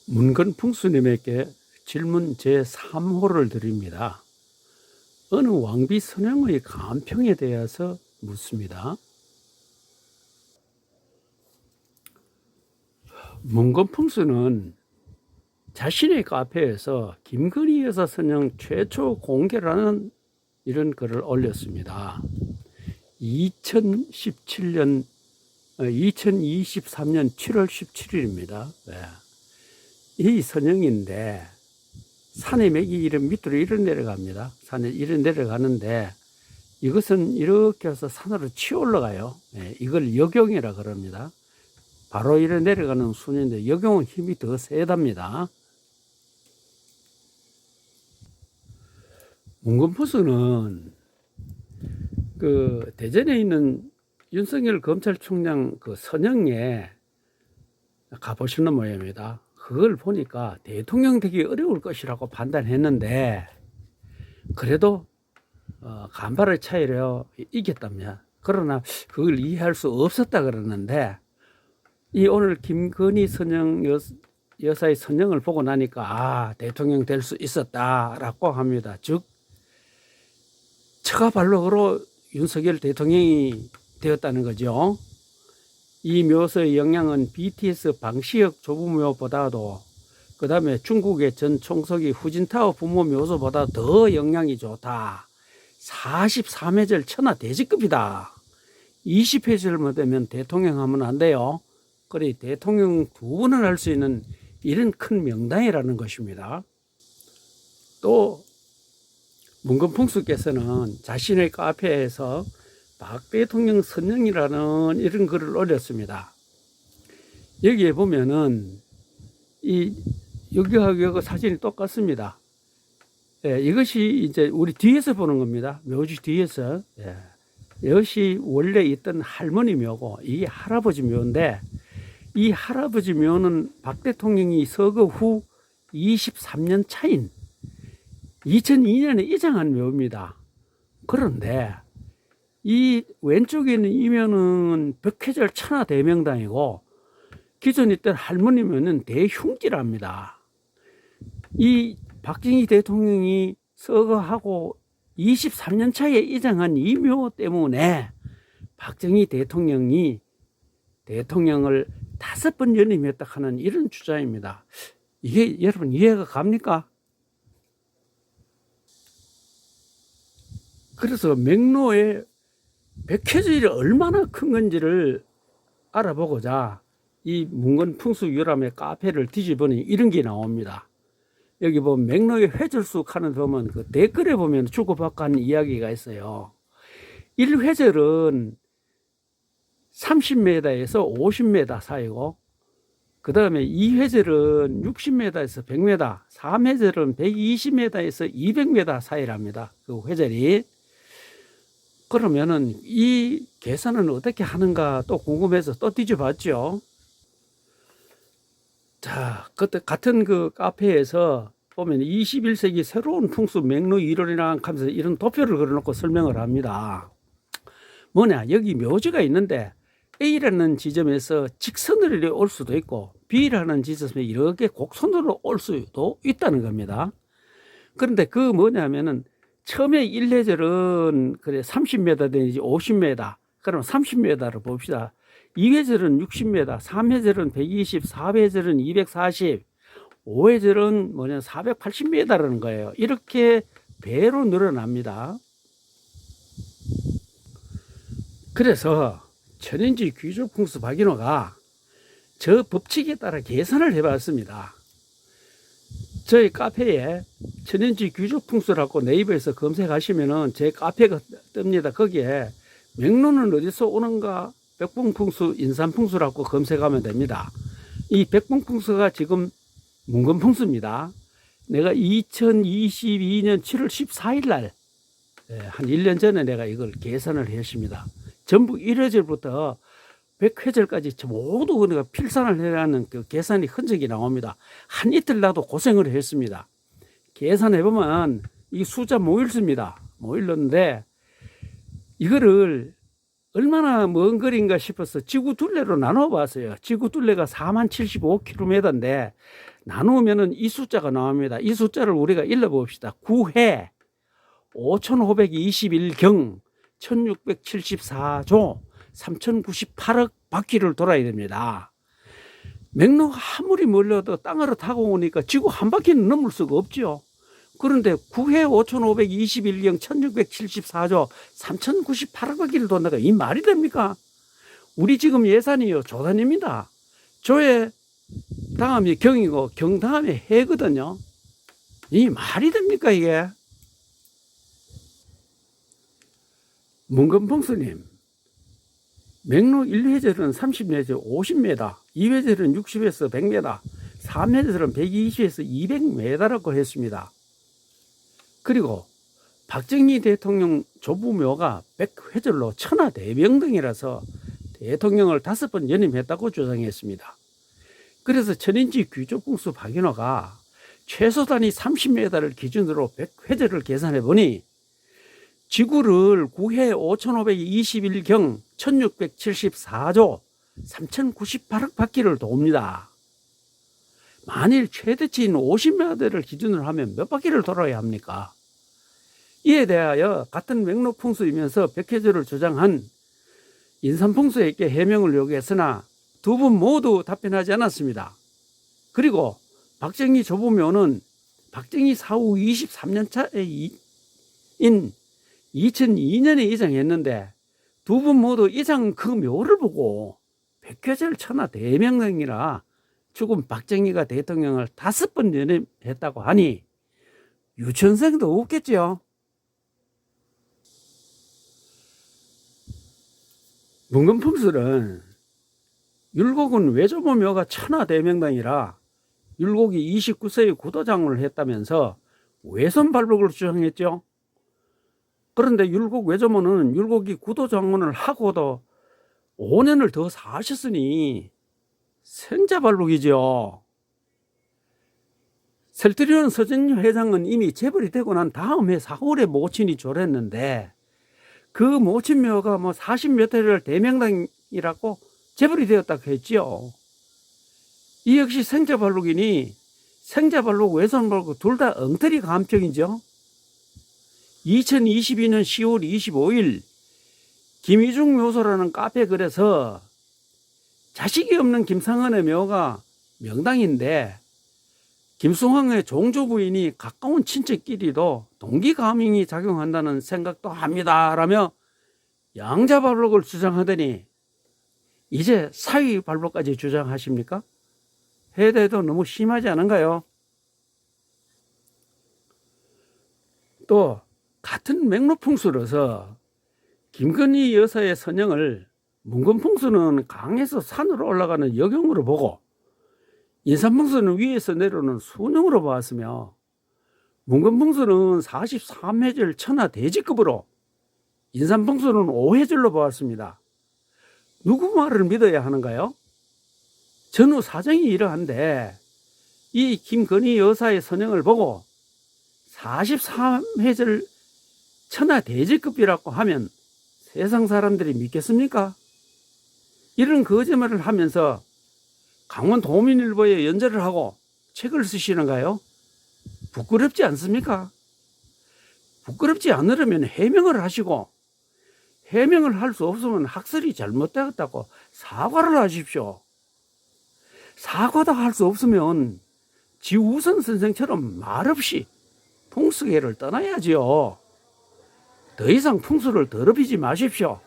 문건풍수님에게 질문 제3호를 드립니다. 어느 왕비 선영의 간평에 대해서 묻습니다. 문건풍수는 자신의 카페에서 김건희 여사 선영 최초 공개라는 이런 글을 올렸습니다. 2023년 7월 17일입니다. 이 선영인데 산의 맥이 이런 밑으로 이런 내려갑니다. 산에 이런 내려가는데 이것은 이렇게 해서 산으로 치어 올라가요. 이걸 여경이라 그럽니다. 바로 이래 내려가는 순인데 여경은 힘이 더 세답니다. 문건포수는 그 대전에 있는 윤석열 검찰총장 그 선영에 가보시는 모양입니다. 그걸 보니까 대통령 되기 어려울 것이라고 판단했는데 그래도 간발의 차이로 이겼답니다. 그러나 그걸 이해할 수 없었다 그러는데 이 오늘 김건희 선영 여사의 선영을 보고 나니까 대통령 될 수 있었다라고 합니다. 즉 처가발록으로 윤석열 대통령이 되었다는 거죠. 이 묘소의 영향은 BTS 방시혁 조부묘보다도 그 다음에 중국의 전 총석이 후진타오 부모 묘소보다 더 영향이 좋다. 43회절 천하대직급이다. 20회절만 되면 대통령 하면 안 돼요. 그래 대통령 2번을 할 수 있는 이런 큰 명당이라는 것입니다. 또 문건풍수께서는 자신의 카페에서 박 대통령 선영이라는 이런 글을 올렸습니다. 여기에 보면은 여기하고 사진이 똑같습니다. 이것이 이제 우리 뒤에서 보는 겁니다. 묘지 뒤에서. 이것이 원래 있던 할머니 묘고 이게 할아버지 묘인데 이 할아버지 묘는 박 대통령이 서거 후 23년 차인 2002년에 이장한 묘입니다. 그런데 이 왼쪽에 있는 이 묘는 벽회절 천하대명당이고 기존에 있던 할머니 묘는 대흉지랍니다. 이 박정희 대통령이 서거하고 23년 차에 이장한 이 묘 때문에 박정희 대통령이 대통령을 5번 연임했다 하는 이런 주장입니다. 이게 여러분 이해가 갑니까? 그래서 맥로의 백회절이 얼마나 큰 건지를 알아보고자 이 문건풍수유람의 카페를 뒤집으니 이런 게 나옵니다. 여기 보면 맥로의 회절수 하는 보면 그 댓글에 보면 주고받고 하는 이야기가 있어요. 1회절은 30m에서 50m 사이고 그 다음에 2회절은 60m에서 100m, 3회절은 120m에서 200m 사이랍니다. 그 회절이. 그러면은 이 계산은 어떻게 하는가 또 궁금해서 또 뒤져봤죠. 자, 그때 같은 그 카페에서 보면 21세기 새로운 풍수 맥로 이론이라 하면서 이런 도표를 그려놓고 설명을 합니다. 뭐냐, 여기 묘지가 있는데 A라는 지점에서 직선으로 올 수도 있고 B라는 지점에서 이렇게 곡선으로 올 수도 있다는 겁니다. 그런데 그 뭐냐면은 처음에 1회절은 그래 30m 되는지 50m, 그럼 30m를 봅시다. 2회절은 60m, 3회절은 120, 4회절은 240, 5회절은 뭐냐 480m라는 거예요. 이렇게 배로 늘어납니다. 그래서 천인지 귀족풍수 박인호가 저 법칙에 따라 계산을 해봤습니다. 저희 카페에 천인지 귀족풍수라고 네이버에서 검색하시면은 제 카페가 뜹니다. 거기에 맥로는 어디서 오는가 백봉풍수, 인삼풍수라고 검색하면 됩니다. 이 백봉풍수가 지금 문건풍수입니다. 내가 2022년 7월 14일 날, 한 1년 전에 내가 이걸 계산을 했습니다. 전부 1회절부터 100회절까지 모두 우리가 필산을 해라는 그 계산이 흔적이 나옵니다. 한 이틀 나도 고생을 했습니다. 계산해보면 이 숫자 모일수입니다. 모일렀는데 이거를 얼마나 먼 거리인가 싶어서 지구 둘레로 나눠 봤어요. 지구 둘레가 4075km인데 나누면은 이 숫자가 나옵니다. 이 숫자를 우리가 일러 봅시다. 9해 5521경 1674조 3098억 바퀴를 돌아야 됩니다. 맥로가 아무리 멀려도 땅으로 타고 오니까 지구 한 바퀴는 넘을 수가 없죠. 그런데 9해 5521경 1674조 3098억 바퀴를 돈다가 이 말이 됩니까? 우리 지금 예산이요 조단입니다. 조에 다음이 경이고 경 다음에 해거든요. 이 말이 됩니까 이게? 문건봉수님, 맥로 1회절은 30 내지 50m, 2회절은 60에서 100m, 3회절은 120에서 200m라고 했습니다. 그리고 박정희 대통령 조부묘가 100회절로 천하대명등이라서 대통령을 5번 연임했다고 주장했습니다. 그래서 천인지 귀족봉수 박인호가 최소 단위 30m를 기준으로 100회절을 계산해 보니 지구를 9해 5521경 1674조 3098억 바퀴를 돕니다. 만일 최대치인 50m를 기준으로 하면 몇 바퀴를 돌아야 합니까? 이에 대하여 같은 맥로풍수이면서 100회절을 주장한 인삼풍수에게 해명을 요구했으나 두 분 모두 답변하지 않았습니다. 그리고 박정희 조부묘는 박정희 사후 23년 차인 2002년에 이장했는데 두 분 모두 이장 그 묘를 보고 백회절 천하 대명령이라 죽은 박정희가 대통령을 5번 연임했다고 하니 유천생도 웃겠죠. 문건풍술은 율곡은 외조모묘가 천하대명당이라 율곡이 29세의 구도장군을 했다면서 외선발복을 주장했죠. 그런데 율곡 외조모는 율곡이 구도장군을 하고도 5년을 더 사셨으니 생자발복이죠. 설트리온 서진유 회장은 이미 재벌이 되고 난 다음 해 4월에 모친이 졸했는데 그 모친묘가 40몇 회를 대명당이라고 재벌이 되었다고 했죠. 이 역시 생자발록이니 생자발록 외선발록 둘 다 엉터리 감평이죠. 2022년 10월 25일 김희중 묘소라는 카페 글에서 자식이 없는 김상헌의 묘가 명당인데 김숭황의 종조 부인이 가까운 친척끼리도 동기감흥이 작용한다는 생각도 합니다 라며 양자발록을 주장하더니 이제 사위발록까지 주장하십니까? 해대도 너무 심하지 않은가요? 또 같은 맥로풍수로서 김건희 여사의 선영을 문건풍수는 강에서 산으로 올라가는 여경으로 보고 인삼풍수는 위에서 내려오는 순영으로 보았으며 문건풍수는 43회절 천하대지급으로 인삼풍수는 5회절로 보았습니다. 누구 말을 믿어야 하는가요? 전후 사정이 이러한데 이 김건희 여사의 선영을 보고 43회절 천하대지급이라고 하면 세상 사람들이 믿겠습니까? 이런 거짓말을 하면서 강원도민일보에 연재를 하고 책을 쓰시는가요? 부끄럽지 않습니까? 부끄럽지 않으려면 해명을 하시고 해명을 할 수 없으면 학설이 잘못되었다고 사과를 하십시오. 사과도 할 수 없으면 지우선 선생처럼 말없이 풍수계를 떠나야지요. 더 이상 풍수를 더럽히지 마십시오.